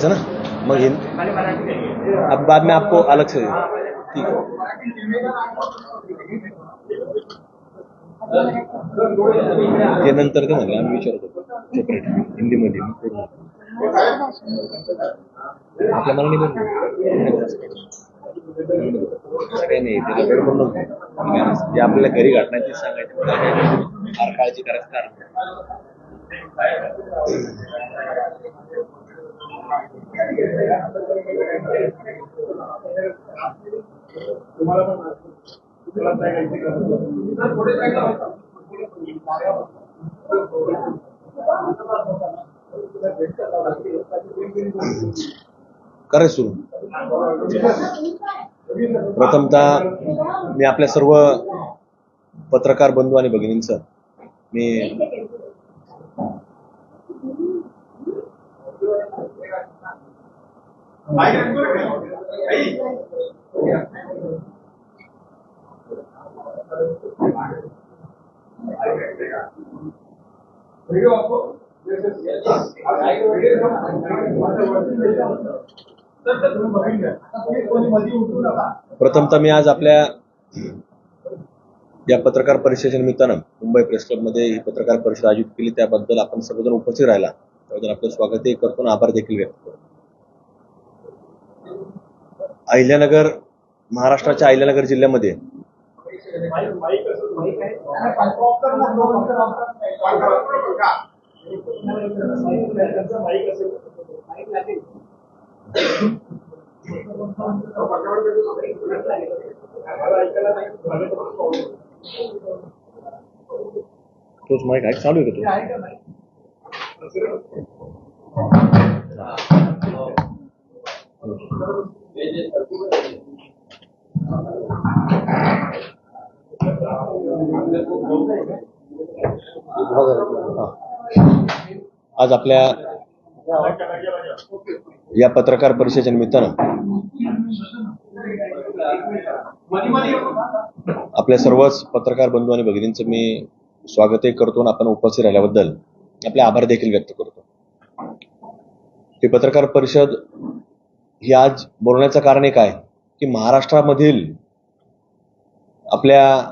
ना मग अब बाद में आपको अलग से ठीक है। ते नंतर ते म्हणले आम्ही विचारतो सेपरेट हिंदीमध्ये आपल्या मला नाही काही नाही त्याला गडबड नको जे आपल्याला घरी घटना ती सांगायची फार काळजी करायचं कारण करायचं सुरू प्रथमतः मी आपल्या सर्व पत्रकार बंधू आणि भगिनींचं मी प्रथमतः मी आज आपल्या या पत्रकार परिषदेच्या निमित्तानं मुंबई प्रेस क्लबमध्ये ही पत्रकार परिषद आयोजित केली त्याबद्दल आपण सर्वजण उपस्थित राहिला त्याबद्दल आपलं स्वागतही करतो आणि आभार देखील व्यक्त करतो। अहिल्यानगर महाराष्ट्राच्या अहिल्यानगर जिल्ह्यामध्ये तोच माईक आहे चालू आहे का आज आपल्या या पत्रकार परिषदेच्या निमित्तानं आपल्या सर्वच पत्रकार बंधू आणि भगिनींचं मी स्वागतही करतो आणि आपण उपस्थित राहिल्याबद्दल आपले आभार देखील व्यक्त करतो। ही पत्रकार परिषद ही आज बोलण्याचं कारण एक आहे की महाराष्ट्रामधील आपल्या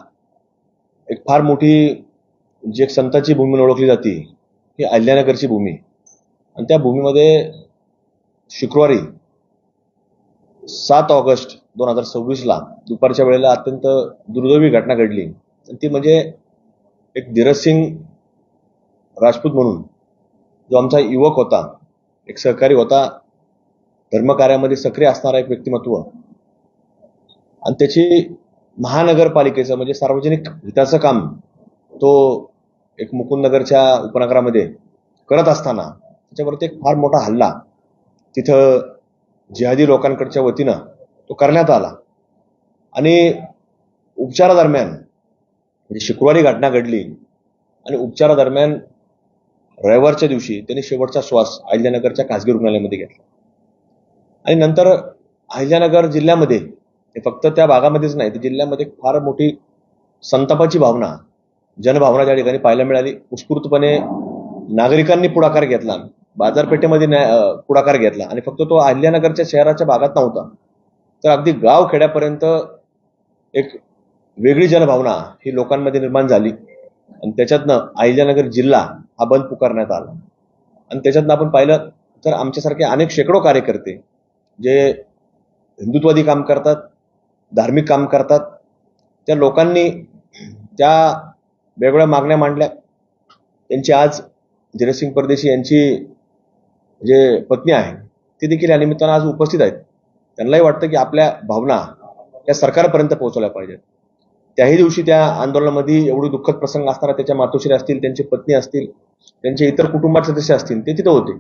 एक फार मोठी जी एक संताची भूमी म्हणून ओळखली जाते ही अहिल्यानगरची भूमी आणि त्या भूमीमध्ये शुक्रवारी 7 ऑगस्ट 2026 ला दुपारच्या वेळेला अत्यंत दुर्दैवी घटना घडली आणि ती म्हणजे एक धीरज सिंग राजपूत म्हणून जो आमचा युवक होता एक सहकारी होता धर्मकार्यामध्ये सक्रिय असणारा एक व्यक्तिमत्व आणि त्याची महानगरपालिकेचं म्हणजे सार्वजनिक हिताचं काम तो एक मुकुंदनगरच्या उपनगरामध्ये करत असताना त्याच्यावरती एक फार मोठा हल्ला तिथं जिहादी लोकांकडच्या वतीनं तो करण्यात आला आणि उपचारादरम्यान म्हणजे शुक्रवारी घटना घडली आणि उपचारादरम्यान रविवारच्या दिवशी त्यांनी शेवटचा श्वास अहिल्यानगरच्या खासगी रुग्णालयामध्ये घेतला आणि नंतर अहिल्यानगर जिल्ह्यामध्ये फक्त त्या भागामध्येच नाही तर जिल्ह्यामध्ये फार मोठी संतापाची भावना जनभावना त्या ठिकाणी पाहायला मिळाली। उत्स्फूर्तपणे नागरिकांनी पुढाकार घेतला बाजारपेठेमध्ये पुढाकार घेतला आणि फक्त तो अहिल्यानगरच्या शहराच्या भागात नव्हता तर अगदी गाव खेड्यापर्यंत एक वेगळी जनभावना ही लोकांमध्ये निर्माण झाली आणि त्याच्यातनं अहिल्यानगर जिल्हा हा बंद पुकारण्यात आला आणि त्याच्यातनं आपण पाहिलं तर आमच्यासारखे अनेक शेकडो कार्यकर्ते जे हिंदुत्ववादी काम करतात धार्मिक काम करतात त्या लोकांनी त्या वेगवेगळ्या मागण्या मांडल्या। त्यांची आज धीरज सिंग परदेशी यांची जे पत्नी आहे ती देखील या निमित्तानं आज उपस्थित आहेत। त्यांनाही वाटतं की आपल्या भावना या सरकारपर्यंत पोहोचवल्या पाहिजेत। त्याही दिवशी त्या आंदोलनामध्ये एवढे दुःखद प्रसंग असताना त्याच्या मातोश्री असतील त्यांची पत्नी असतील त्यांचे इतर कुटुंबाचे सदस्य असतील ते तिथं होते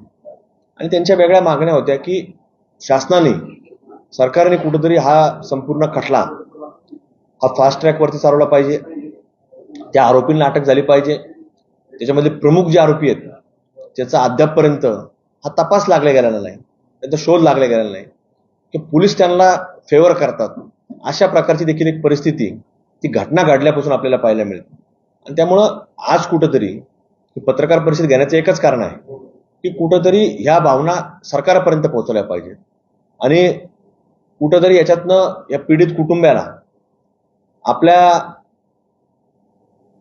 आणि त्यांच्या वेगळ्या मागण्या होत्या की शासनाने सरकारने कुठेतरी हा संपूर्ण खटला हा फास्ट ट्रॅकवरती चालवला पाहिजे त्या आरोपींना अटक झाली पाहिजे त्याच्यामध्ये प्रमुख जे आरोपी आहेत त्याचा अद्यापपर्यंत हा तपास लागला गेलेला नाही त्यांचा शोध लागला गेलेला नाही की पोलीस त्यांना फेवर करतात अशा प्रकारची देखील एक परिस्थिती ती घटना घडल्यापासून आपल्याला पाहायला मिळते आणि त्यामुळं आज कुठेतरी पत्रकार परिषद घेण्याचं एकच कारण आहे की कुठंतरी ह्या भावना सरकारपर्यंत पोहोचवल्या पाहिजेत आणि कुठंतरी याच्यातनं या पीडित कुटुंबाला आपल्या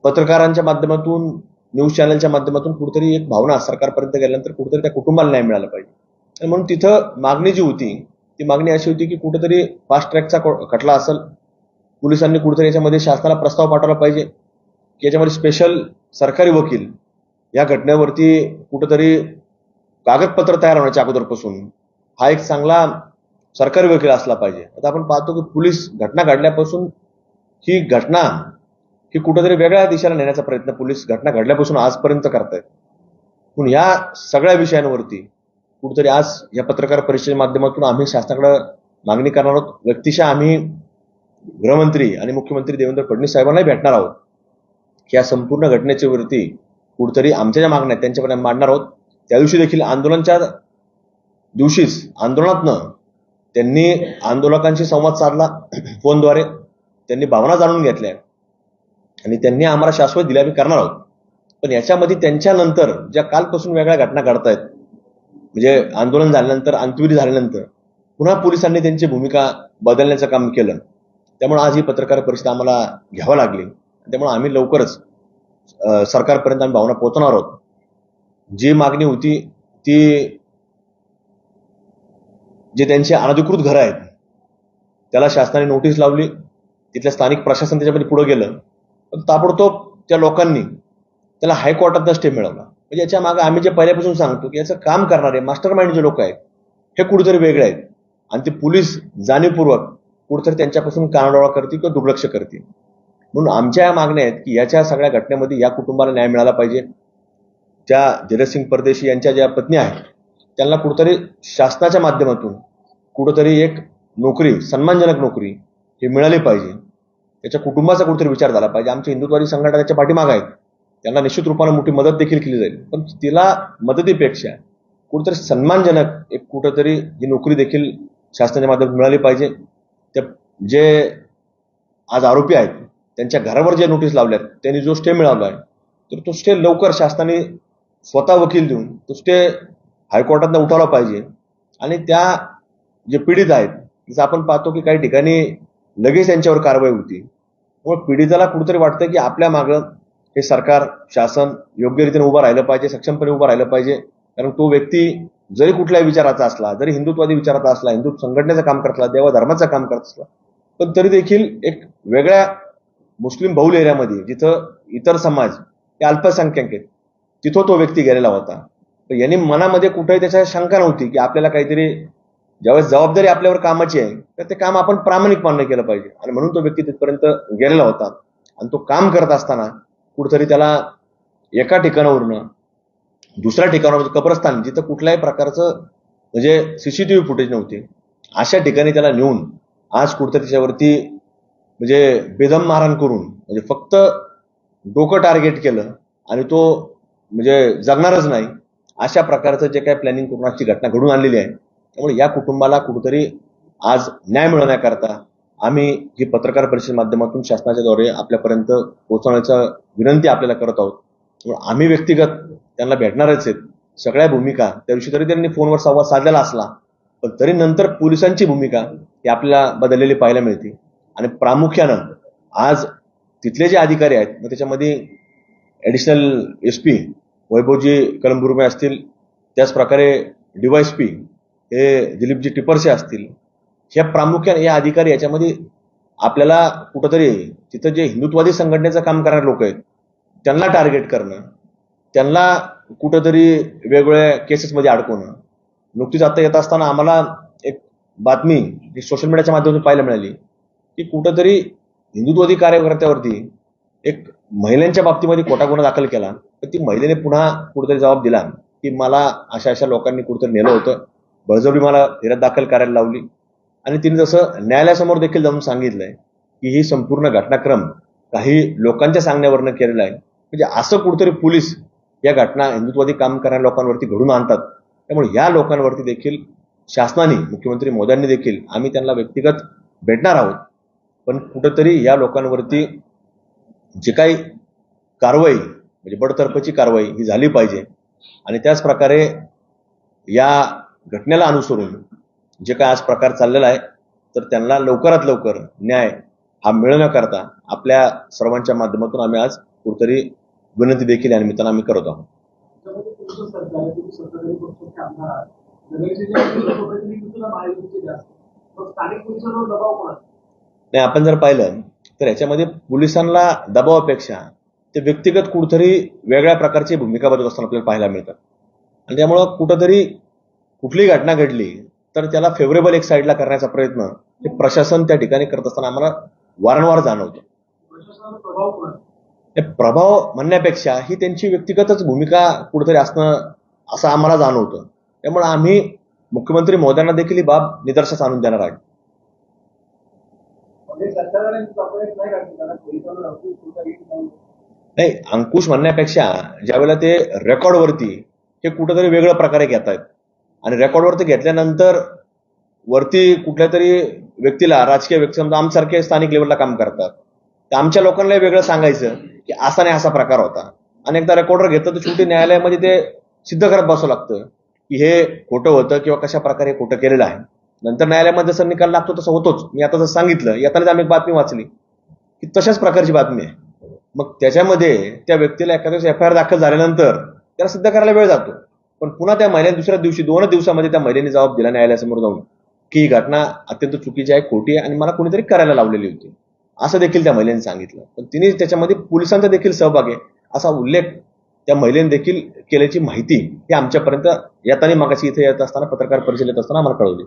पत्रकारांच्या माध्यमातून, न्यूज चॅनलच्या माध्यमातून कुठेतरी एक भावना सरकारपर्यंत गेल्यानंतर कुठेतरी त्या कुटुंबाला न्याय मिळाला पाहिजे. आणि म्हणून तिथं मागणी जी होती ती मागणी अशी होती की कुठेतरी फास्ट ट्रॅकचा खटला असेल, पोलिसांनी कुठेतरी याच्यामध्ये शासनाला प्रस्ताव पाठवला पाहिजे की याच्यामध्ये स्पेशल सरकारी वकील या घटनेवरती कुठेतरी कागदपत्र तयार होण्याच्या अगोदरपासून हा एक चांगला सरकारी वकील असला पाहिजे. आता आपण पाहतो की पोलीस घटना घडल्यापासून ही घटना ही कुठेतरी वेगळ्या दिशेला नेण्याचा प्रयत्न पोलीस घटना घडल्यापासून आजपर्यंत करतायत. म्हणून या सगळ्या विषयांवरती कुठेतरी आज या पत्रकार परिषदेच्या माध्यमातून आम्ही शासनाकडे मागणी करणार आहोत. व्यक्तिशः आम्ही गृहमंत्री आणि मुख्यमंत्री देवेंद्र फडणवीस साहेबांनाही भेटणार आहोत. या संपूर्ण घटनेच्या वरती कुठेतरी आमच्या ज्या मागण्या आहेत त्यांच्यापर्यंत मांडणार आहोत. त्या दिवशी देखील आंदोलनाच्या दिवशीच आंदोलनातनं त्यांनी आंदोलकांशी संवाद साधला फोनद्वारे, त्यांनी भावना जाणून घेतल्या आणि त्यांनी आम्हाला शाश्वत दिल्या, आम्ही करणार आहोत. पण याच्यामध्ये त्यांच्यानंतर ज्या कालपासून वेगळ्या घटना घडतायत, म्हणजे आंदोलन झाल्यानंतर, अंत्यविधी झाल्यानंतर पुन्हा पोलिसांनी त्यांची भूमिका बदलण्याचं काम केलं. त्यामुळे आज ही पत्रकार परिषद आम्हाला घ्यावं लागली. त्यामुळे आम्ही लवकरच सरकारपर्यंत आम्ही भावना पोहोचवणार आहोत. जी मागणी होती ती जे त्यांची अनधिकृत घरं आहेत त्याला शासनाने नोटीस लावली, तिथल्या स्थानिक प्रशासन त्याच्यामध्ये पुढे गेलं, पण ताबडतोब त्या लोकांनी त्याला हायकोर्टात स्टे मिळवला. म्हणजे याच्या मागे आम्ही जे पहिल्यापासून सांगतो की याचं काम करणारे मास्टर माइंड जे लोक आहेत हे कुठेतरी वेगळे आहेत आणि ते पोलीस जाणीवपूर्वक कुठेतरी त्यांच्यापासून कानाडोळा करतील किंवा दुर्लक्ष करतील. म्हणून आमच्या या मागण्या आहेत की याच्या सगळ्या घटनेमध्ये या कुटुंबाला न्याय मिळाला पाहिजे. त्या धीरजसिंग परदेशी यांच्या ज्या पत्नी आहेत त्यांना कुठेतरी शासनाच्या माध्यमातून कुठेतरी एक नोकरी, सन्मानजनक नोकरी ही मिळाली पाहिजे. त्याच्या कुटुंबाचा कुठेतरी विचार झाला पाहिजे. आमच्या हिंदुत्ववादी संघटना त्याच्या पाठीमागे आहेत, त्यांना निश्चित रूपाने मोठी मदत देखील केली जाईल. पण तिला मदतीपेक्षा कुठेतरी सन्मानजनक एक कुठेतरी ही नोकरी देखील शासनाच्या माध्यमातून मिळाली पाहिजे. त्या जे आज आरोपी आहेत त्यांच्या घरावर जे नोटीस लावल्यात त्यांनी जो स्टे मिळवला आहे तर तो स्टे लवकर शासनाने स्वतः वकील देऊन तो स्टे हायकोर्टात उठवला पाहिजे. आणि त्या जे पीडित आहेत जसं आपण पाहतो की काही ठिकाणी लगेच त्यांच्यावर कारवाई होती. मग पीडिताला कुठेतरी वाटतं की आपल्या मागं हे सरकार, शासन योग्य रीतीने उभं राहिलं पाहिजे, सक्षमपणे उभं राहिलं पाहिजे. कारण तो व्यक्ती जरी कुठल्याही विचाराचा असला, जरी हिंदुत्वादी विचाराचा असला, हिंदू संघटनेचं काम करत असला, देवा धर्माचं काम करत असला, पण तरी देखील एक वेगळ्या मुस्लिम बहुल एरियामध्ये जिथं इतर समाज हे अल्पसंख्याक आहेत तिथं तो व्यक्ती गेलेला होता. तर यांनी मनामध्ये कुठेही त्याच्या शंका नव्हती की आपल्याला काहीतरी ज्यावेळेस जबाबदारी आपल्यावर कामाची आहे तर ते काम आपण प्रामाणिकपणे केलं पाहिजे. आणि म्हणून तो व्यक्ती तिथपर्यंत गेलेला होता. आणि तो काम करत असताना कुठेतरी त्याला एका ठिकाणावरून दुसऱ्या ठिकाणावर कब्रस्तान जिथं कुठल्याही प्रकारचं म्हणजे सीसीटीव्ही फुटेज नव्हते अशा ठिकाणी त्याला नेऊन आज कुठेतरी त्याच्यावरती म्हणजे बेदम मारहाण करून म्हणजे फक्त डोकं टार्गेट केलं आणि तो म्हणजे जगणारच नाही अशा प्रकारचं जे काही प्लॅनिंग करून आजची घटना घडून आणलेली आहे. त्यामुळे या कुटुंबाला कुठेतरी आज न्याय मिळवण्याकरता आम्ही ही पत्रकार परिषदेच्या माध्यमातून शासनाच्या द्वारे आपल्यापर्यंत पोहोचवण्याचा विनंती आपल्याला करत आहोत. आम्ही व्यक्तिगत त्यांना भेटणारच आहेत. सगळ्या भूमिका त्या दिवशी तरी त्यांनी फोनवर संवाद साधलेला असला पण तरी नंतर पोलिसांची भूमिका ही आपल्याला बदललेली पाहायला मिळते. आणि प्रामुख्यानं आज तिथले जे अधिकारी आहेत मग त्याच्यामध्ये ॲडिशनल SP वैभवजी कलमबुर्मे असतील, त्याचप्रकारे DYSP हे दिलीपजी टिपरसे असतील, ह्या प्रामुख्याने या अधिकारी याच्यामध्ये आपल्याला कुठंतरी तिथं जे हिंदुत्वादी संघटनेचं काम करणारे लोक आहेत त्यांना टार्गेट करणं, त्यांना कुठंतरी वेगवेगळ्या केसेसमध्ये अडकवणं. नुकतीच आता येत असताना आम्हाला एक बातमी सोशल मीडियाच्या माध्यमातून पाहायला मिळाली की कुठंतरी हिंदुत्वादी कार्यकर्त्यावरती एक महिलांच्या बाबतीमध्ये खोटा गुन्हा दाखल केला तर ती महिलेने पुन्हा कुठेतरी जबाब दिला की मला अशा अशा लोकांनी कुठेतरी नेलं होतं, बळजबरी मला फिर्याद दाखल करायला लावली. आणि तिने जसं न्यायालयासमोर देखील जाऊन सांगितलंय की ही संपूर्ण घटनाक्रम काही लोकांच्या सांगण्यावरनं केलेला आहे. म्हणजे असं कुठेतरी पोलीस या घटना हिंदुत्वादी काम करणाऱ्या लोकांवरती घडून आणतात. त्यामुळे या लोकांवरती देखील शासनाने, मुख्यमंत्री मोदयांनी देखील आम्ही त्यांना व्यक्तिगत भेटणार आहोत. पण कुठंतरी या लोकांवरती जे काही कारवाई म्हणजे बडतर्फची कारवाई ही झाली पाहिजे. आणि त्याच प्रकारे या घटनेला अनुसरून जे काय आज प्रकार चाललेला आहे तर त्यांना लवकरात लवकर न्याय हा मिळवण्याकरता आपल्या सर्वांच्या माध्यमातून आम्ही आज कुठेतरी विनंती देखील या निमित्तानं आम्ही करत आहोत. नाही, आपण जर पाहिलं तर याच्यामध्ये पोलिसांना दबावापेक्षा ते व्यक्तिगत कुठेतरी वेगळ्या प्रकारची भूमिका बजावत असताना आपल्याला पाहायला मिळतात. आणि त्यामुळं कुठंतरी कुठलीही घटना घडली तर त्याला फेवरेबल एक साईडला करण्याचा प्रयत्न हे प्रशासन त्या ठिकाणी करत असताना आम्हाला वारंवार जाणवतो. प्रभाव म्हणण्यापेक्षा ही त्यांची व्यक्तिगतच भूमिका कुठेतरी असणं असं आम्हाला जाणवतं. त्यामुळे आम्ही मुख्यमंत्री महोदयांना देखील ही बाब निदर्शनास आणून देणार आहे. नाही, अंकुश म्हणण्यापेक्षा ज्यावेळेला ते रेकॉर्डवरती हे कुठंतरी वेगळ्या प्रकारे घेत आहेत आणि रेकॉर्डवरती घेतल्यानंतर वरती कुठल्या तरी व्यक्तीला, राजकीय व्यक्ती समजा आमच्यासारखे स्थानिक लेवलला काम करतात तर आमच्या लोकांना वेगळं सांगायचं की असा नाही असा प्रकार होता. आणि एकदा रेकॉर्डर घेतलं तर शेवटी न्यायालयामध्ये ते सिद्ध करत बसावं लागतं की हे खोटं होतं किंवा कशा प्रकारे खोटं केलेलं आहे. नंतर न्यायालयामध्ये जसं निकाल लागतो तसं होतोच. मी आता जसं सांगितलं, येतानाच आम्ही एक बातमी वाचली की तशाच प्रकारची बातमी आहे. मग त्याच्यामध्ये त्या व्यक्तीला एखाद्या FIR दाखल झाल्यानंतर त्याला सिद्ध करायला वेळ जातो. पण पुन्हा त्या महिन्यात दुसऱ्या दिवशी 2 दिवसामध्ये त्या महिलेने जबाब दिला न्यायालयासमोर जाऊन की ही घटना अत्यंत चुकीची आहे, खोटी आहे आणि मला कोणीतरी करायला लावलेली होती, असं देखील त्या महिलेने सांगितलं. पण तिने त्याच्यामध्ये पोलिसांचा देखील सहभाग आहे असा उल्लेख त्या महिलेने देखील केल्याची माहिती ही आमच्यापर्यंत येताना मागाशी इथे येत असताना पत्रकार परिषद येत असताना आम्हाला कळवली.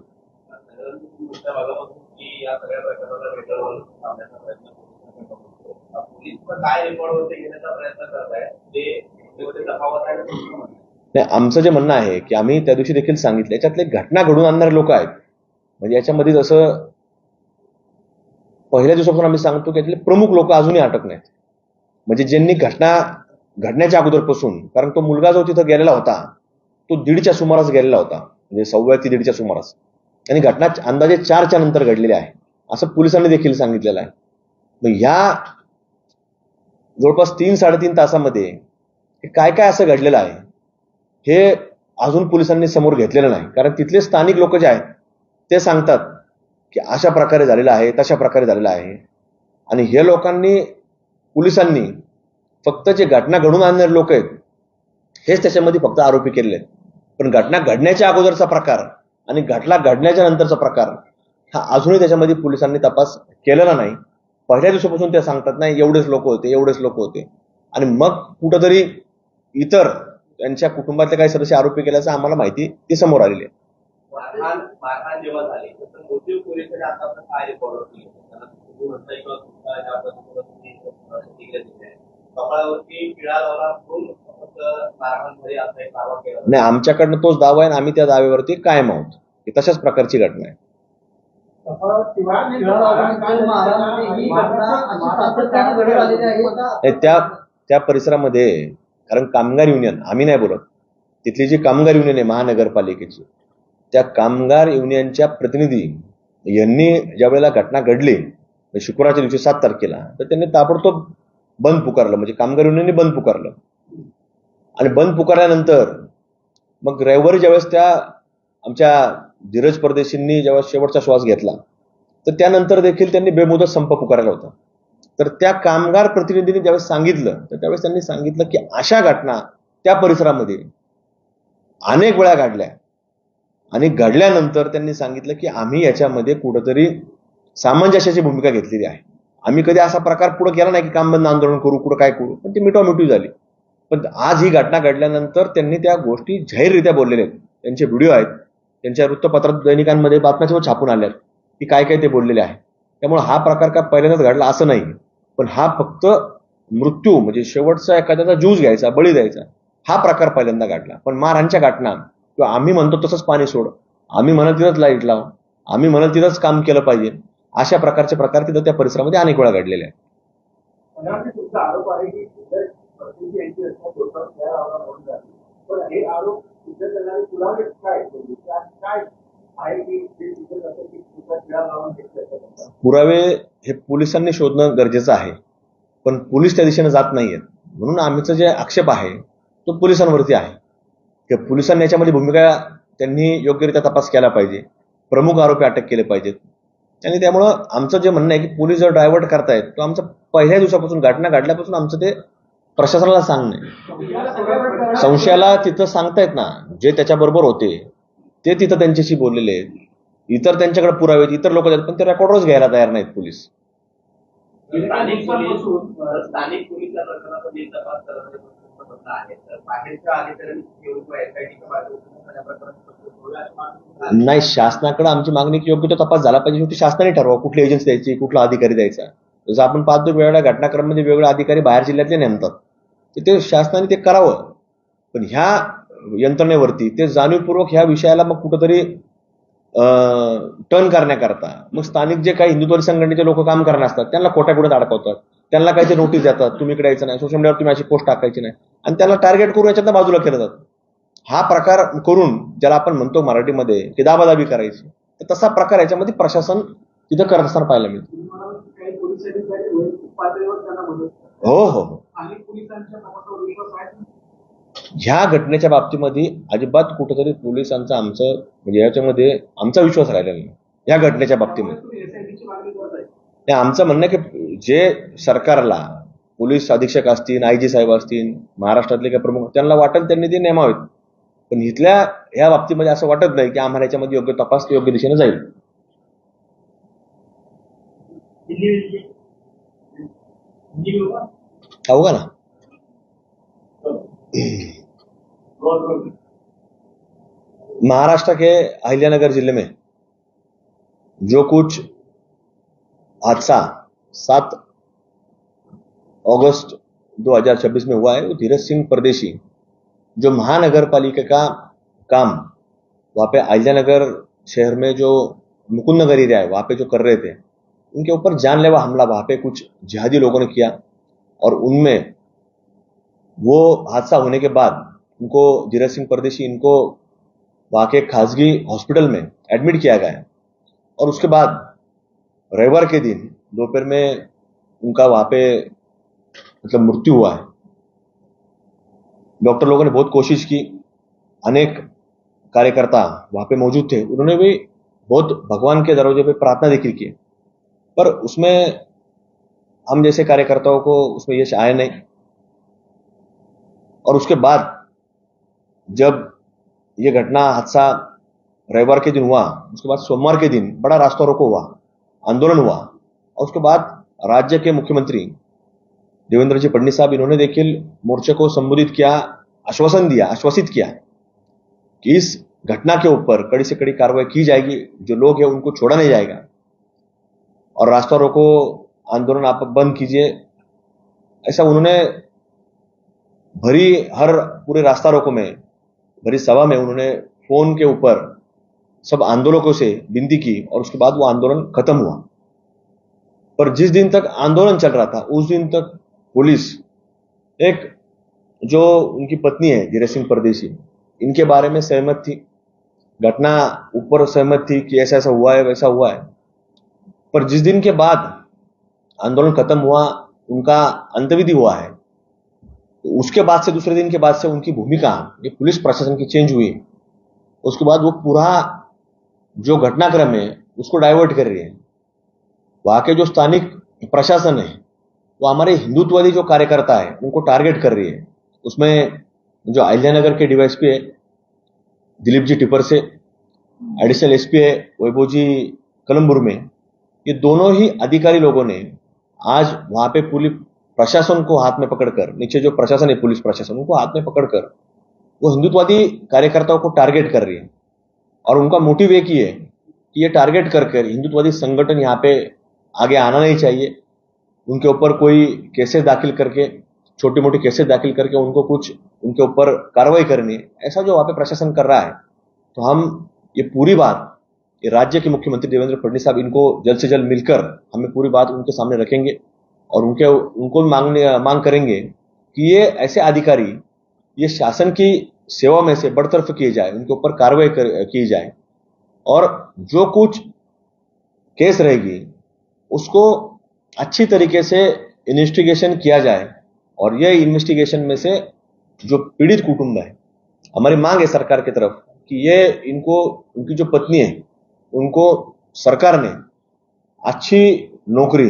नाही, आमचं जे म्हणणं आहे की आम्ही त्या दिवशी देखील सांगितलं याच्यातले घटना घडून आणणारे लोक आहेत. म्हणजे याच्यामध्ये जसं पहिल्या दिवसापासून आम्ही सांगतो की यातले प्रमुख लोक अजूनही अटक नाहीत. म्हणजे ज्यांनी घटना घडण्याच्या अगोदरपासून, कारण तो मुलगा जो तिथं गेलेला होता तो 1:30च्या सुमारास गेलेला होता, म्हणजे 1:15 ते 1:30च्या सुमारास, आणि घटना अंदाजे 4च्या नंतर घडलेली आहे असं पोलिसांनी देखील सांगितलेलं आहे. मग ह्या जवळपास 3-3.5 तासामध्ये काय काय असं घडलेलं आहे हे अजून पोलिसांनी समोर घेतलेलं नाही. कारण तिथले स्थानिक लोक जे आहेत ते सांगतात की अशा प्रकारे झालेलं आहे, तशा प्रकारे झालेलं आहे. आणि हे लोकांनी, पोलिसांनी फक्त जे घटना घडून आणणारे लोक आहेत हेच त्याच्यामध्ये फक्त आरोपी केलेले आहेत. पण घटना घडण्याच्या अगोदरचा प्रकार आणि घटना घडण्याच्या नंतरचा प्रकार हा अजूनही त्याच्यामध्ये पोलिसांनी तपास केलेला नाही. पहिल्या दिवसापासून ते सांगतात नाही एवढेच लोक होते, एवढेच लोक होते, आणि मग कुठंतरी इतर त्यांच्या कुटुंबातले काही सदस्य आरोपी केल्याचं आम्हाला माहिती ती समोर आलेली आहे. नाही, आमच्याकडनं तोच दावा आहे आणि आम्ही त्या दाव्यावरती कायम आहोत. ही तशाच प्रकारची घटना आहे. त्या परिसरामध्ये, कारण कामगार युनियन, आम्ही नाही बोलत, तिथली जी कामगार युनियन आहे महानगरपालिकेची, त्या कामगार युनियनच्या प्रतिनिधी यांनी ज्या वेळेला घटना घडली शुक्रवारच्या दिवशी 7 तारखेला, तर त्यांनी ताबडतोब बंद पुकारलं. म्हणजे कामगार युनियनने बंद पुकारलं आणि बंद पुकारल्यानंतर मग रविवारी ज्यावेळेस त्या आमच्या धीरज परदेशींनी जेव्हा शेवटचा श्वास घेतला तर त्यानंतर देखील त्यांनी बेमुदत संप पुकारला होता. तर त्या कामगार प्रतिनिधींनी ज्यावेळेस सांगितलं तर त्यावेळेस त्यांनी सांगितलं की अशा घटना त्या परिसरामध्ये अनेक वेळा घडल्या आणि घडल्यानंतर त्यांनी सांगितलं की आम्ही याच्यामध्ये कुठंतरी सामंजस्याची भूमिका घेतलेली आहे. आम्ही कधी असा प्रकार पुढे केला नाही की काम बंद आंदोलन करू, कुठं काय करू, पण ती मिठवामिठवी झाली. पण आज ही घटना घडल्यानंतर त्यांनी त्या गोष्टी जाहीररित्या बोललेल्या आहेत. त्यांचे व्हिडिओ आहेत, त्यांच्या वृत्तपत्रात, दैनिकांमध्ये बातम्यावर छापून आल्या की काय काय ते बोललेले आहे. त्यामुळे हा प्रकार काय पहिल्यांदाच घडला असं नाही, पण हा फक्त मृत्यू म्हणजे शेवटचा एखाद्याचा ज्यूस घ्यायचा, बळी द्यायचा, हा प्रकार पहिल्यांदा घडला. पण मारहाणच्या घटना किंवा आम्ही म्हणतो तसंच पाणी सोड, आम्ही म्हणत तिथंच लाईट लाव, आम्ही म्हणत तिथंच काम केलं पाहिजे, अशा प्रकारचे प्रकार तिथं त्या परिसरामध्ये अनेक वेळा घडलेले आहेत. पुरावे हे पोलिसांनी शोधणं गरजेचं आहे, पण पोलीस त्या दिशेने जात नाहीयेत. म्हणून आमचं जे आक्षेप आहे तो पोलिसांवरती आहे की पोलिसांनी याच्यामध्ये भूमिका त्यांनी योग्यरित्या तपास केला पाहिजे, प्रमुख आरोपी अटक केले पाहिजेत. आणि त्यामुळं आमचं जे म्हणणं आहे की पोलीस जर डायव्हर्ट करतायत, तो आमचं पहिल्या दिवसापासून घटना घडल्यापासून आमचं ते प्रशासनाला सांगणं. संशयाला तिथं सांगतायत ना, जे त्याच्याबरोबर होते ते तिथं त्यांच्याशी बोललेले आहेत, इतर त्यांच्याकडे पुरावे आहेत, इतर लोक आहेत, पण ते रेकॉर्डच घ्यायला तयार नाहीत पोलीस. स्थानिक पोलीस या प्रकरणामध्ये तपास करत आहेत, तर बाहेरच्या अधिकाऱ्यांनी नाही, शासनाकडे आमची मागणी की योग्य तो तपास झाला पाहिजे. शेवटी शासनाने ठरवा कुठली एजन्सी द्यायची, कुठला अधिकारी द्यायचा. जसं आपण पाहतो वेगवेगळ्या घटनाक्रमामध्ये वेगवेगळे अधिकारी बाहेर जिल्ह्यातले नेमतात, तर ते शासनाने ते करावं. पण ह्या यंत्रणेवरती ते जाणीवपूर्वक ह्या विषयाला मग कुठंतरी टर्न करण्याकरता मग स्थानिक जे काही हिंदुत्ववादी संघटनेचे लोक काम करणार असतात त्यांना खोट्यापुढे अडकवतात, त्यांना काही ते नोटीस देतात, तुम्ही इकडे यायचं नाही, सोशल मीडियावर तुम्ही अशी पोस्ट टाकायची नाही, आणि त्यांना टार्गेट करून याच्यात बाजूला केलं जातं. हा प्रकार करून ज्याला आपण म्हणतो मराठीमध्ये की दाबादाबी करायची, तर तसा प्रकार याच्यामध्ये प्रशासन तिथं करत असताना पाहायला मिळतो. हो हो, ह्या घटनेच्या बाबतीमध्ये अजिबात कुठेतरी पोलिसांचा आमचं म्हणजे याच्यामध्ये आमचा विश्वास राहिला नाही. या घटनेच्या बाबतीमध्ये आमचं म्हणणं आहे की जे सरकारला पोलीस अधीक्षक असतील, आयजी साहेब असतील, महाराष्ट्रातले काही प्रमुख त्यांना वाटेल त्यांनी ते नेमावेत. पण इथल्या ह्या बाबतीमध्ये असं वाटत नाही की आम्हाला याच्यामध्ये योग्य तपास योग्य दिशेने जाईल. होगा ना. महाराष्ट्र के अहिल्यानगर जिले में जो कुछ हादसा 7 अगस्त 2026 में हुआ है, वो धीरज सिंह परदेशी जो महानगर पालिका का काम वहाँ पे अहिल्यानगर शहर में जो मुकुंद नगर एरिया है वहाँ पे जो कर रहे थे, उनके ऊपर जानलेवा हमला वहाँ पे कुछ जिहादी लोगों ने किया, और उनमें वो हादसा होने के बाद उनको धीरज सिंह परदेशी इनको वहाँ के खासगी हॉस्पिटल में एडमिट किया गया, और उसके बाद रविवार के दिन दोपहर में उनका वहाँ पे मतलब मृत्यु हुआ है. डॉक्टर लोगों ने बहुत कोशिश की, अनेक कार्यकर्ता वहाँ पे मौजूद थे, उन्होंने भी बहुत भगवान के दरवाजे पे प्रार्थना देखी की, पर उसमें हम जैसे कार्यकर्ताओं को उसमें यश आया नहीं. और उसके बाद जब ये घटना हादसा रविवार के दिन हुआ, उसके बाद सोमवार के दिन बड़ा रास्ता रोको हुआ, आंदोलन हुआ, और उसके बाद राज्य के मुख्यमंत्री देवेंद्र जी फडणवीस साहब इन्होंने देखिल मोर्चे को संबोधित किया, आश्वासित किया कि इस घटना के ऊपर कड़ी से कड़ी कार्रवाई की जाएगी, जो लोग हैं उनको छोड़ा नहीं जाएगा, और रास्ता रोको आंदोलन आप बंद कीजिए. ऐसा उन्होंने भरी हर पूरे रास्ता रोको में भरी सभा में उन्होंने फोन के ऊपर सब आंदोलकों से विनती की, और उसके बाद वो आंदोलन खत्म हुआ. पर जिस दिन तक आंदोलन चल रहा था उस दिन तक पुलिस एक जो उनकी पत्नी है धीरज सिंह परदेशी, इनके बारे में सहमत थी, घटना ऊपर सहमत थी कि ऐसा ऐसा हुआ है वैसा हुआ है. पर जिस दिन के बाद आंदोलन खत्म हुआ, उनका अंत्यविधि हुआ है, तो उसके बाद से दूसरे दिन के बाद से उनकी भूमिका ये पुलिस प्रशासन की चेंज हुई. उसके बाद वो पूरा जो घटनाक्रम है उसको डाइवर्ट कर रही है. वहां के जो स्थानिक प्रशासन है वो हमारे हिंदुत्ववादी जो कार्यकर्ता है उनको टारगेट कर रही है. उसमें जो अहिल्यानगर के डीवाईएसपी है दिलीप जी टिपर से, एडिशनल एसपी है वैभव जी कलमपुर में, ये दोनों ही अधिकारी लोगों ने आज वहां पे पुलिस प्रशासन को हाथ में पकड़कर, नीचे जो प्रशासन है पुलिस प्रशासन, उनको हाथ में पकड़कर वो हिंदुत्ववादी कार्यकर्ताओं को टारगेट कर रही है. और उनका मोटिव एक ही है कि ये टारगेट करके हिंदुत्ववादी संगठन यहाँ पे आगे आना नहीं चाहिए, उनके ऊपर कोई केसेस दाखिल करके, छोटी मोटी केसेस दाखिल करके उनको कुछ उनके ऊपर कार्रवाई करनी है. ऐसा जो वहां पे प्रशासन कर रहा है, तो हम ये पूरी बात ये राज्य के मुख्यमंत्री देवेंद्र फडणवीस साहब इनको जल्द से जल्द मिलकर हमें पूरी बात उनके सामने रखेंगे, और उनको मांग करेंगे कि ये ऐसे अधिकारी ये शासन की सेवा में से बरतरफ किए जाए, उनके ऊपर कार्रवाई की जाए, और जो कुछ केस रहेगी उसको अच्छी तरीके से इन्वेस्टिगेशन किया जाए. और यह इन्वेस्टिगेशन में से जो पीड़ित कुटुंब है, हमारी मांग है सरकार की तरफ कि ये इनको, उनकी जो पत्नी है उनको सरकार ने अच्छी नौकरी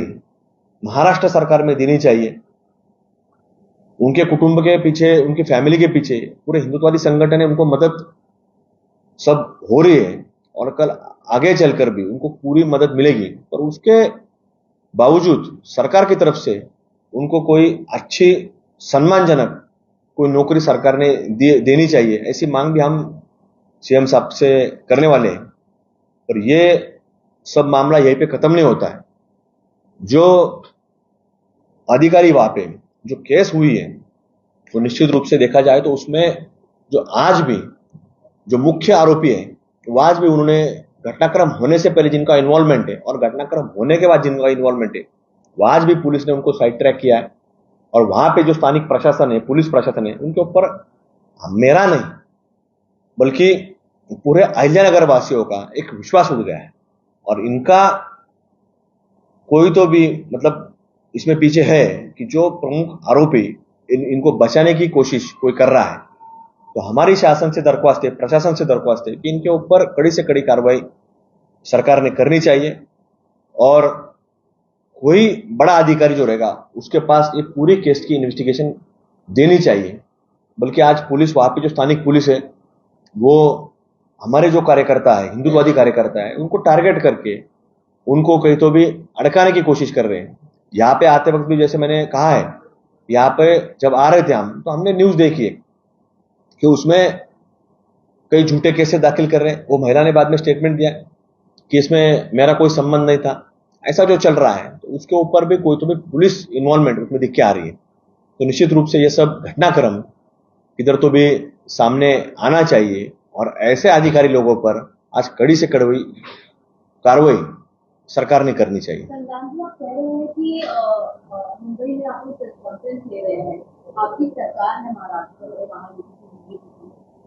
महाराष्ट्र सरकार में देनी चाहिए। उनके कुटुंब के पीछे, उनकी फैमिली के पीछे पूरे हिंदुत्ववादी संगठन है, उनको मदद सब हो रही है और कल आगे चलकर भी उनको पूरी मदद मिलेगी। पर उसके बावजूद सरकार की तरफ से उनको कोई अच्छी सम्मानजनक कोई नौकरी सरकार ने देनी चाहिए, ऐसी मांग भी हम सीएम साहब से करने वाले हैं। पर ये सब मामला यहीं पे खत्म नहीं होता है। जो अधिकारी वहां पे जो केस हुई है, तो निश्चित रूप से देखा जाए तो उसमें जो आज भी जो मुख्य आरोपी है, वो आज भी उन्होंने घटनाक्रम होने से पहले जिनका इन्वॉल्वमेंट है और घटनाक्रम होने के बाद जिनका इन्वॉल्वमेंट है, वो आज भी पुलिस ने उनको साइड ट्रैक किया है। और वहां पे जो स्थानिक प्रशासन है, पुलिस प्रशासन है, उनके ऊपर मेरा नहीं बल्कि पूरे अहिल्यानगर वासियों का एक विश्वास उड़ गया है। और इनका कोई तो भी मतलब इसमें पीछे है कि जो प्रमुख आरोपी इनको बचाने की कोशिश कोई कर रहा है। तो हमारी शासन से दरख्वास्त है, प्रशासन से दरख्वास्त है कि इनके ऊपर कड़ी से कड़ी कार्रवाई सरकार ने करनी चाहिए और कोई बड़ा अधिकारी जो रहेगा उसके पास एक पूरी केस की इन्वेस्टिगेशन देनी चाहिए। बल्कि आज पुलिस, वहां पे जो स्थानिक पुलिस है, वो हमारे जो कार्यकर्ता है, हिंदुत्ववादी कार्यकर्ता है, उनको टारगेट करके उनको कहीं तो भी अड़काने की कोशिश कर रहे हैं। यहाँ पे आते वक्त भी जैसे मैंने कहा है, यहाँ पे जब आ रहे थे हम, तो हमने न्यूज देखी है कि उसमें कई झूठे केसेस दाखिल कर रहे हैं। वो महिला ने बाद में स्टेटमेंट दिया कि इसमें मेरा कोई संबंध नहीं था। ऐसा जो चल रहा है, तो उसके ऊपर भी कोई तो भी पुलिस इन्वॉल्वमेंट उसमें दिख के आ रही है। तो निश्चित रूप से ये सब घटनाक्रम इधर तो भी सामने आना चाहिए और ऐसे अधिकारी लोगों पर आज कड़ी से कड़ी कार्रवाई सरकार ने करनी चाहिए। संग्राम जी, आप कह रहे हैं कि मुंबई में आप लोग प्रेस कॉन्फ्रेंस ले रहे हैं, आपकी सरकार है महाराष्ट्र में, वहाँ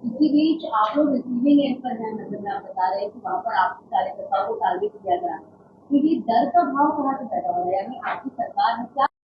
इसी बीच आप लोग रिसीविंग एंड पर हैं, मतलब आप बता रहे हैं कि वहाँ पर आपके कार्यकर्ताओं को टारगेट किया जा रहा है। तो ये डर का भाव कहाँ से पैदा हो रहा है? यानी आपकी सरकार में क्या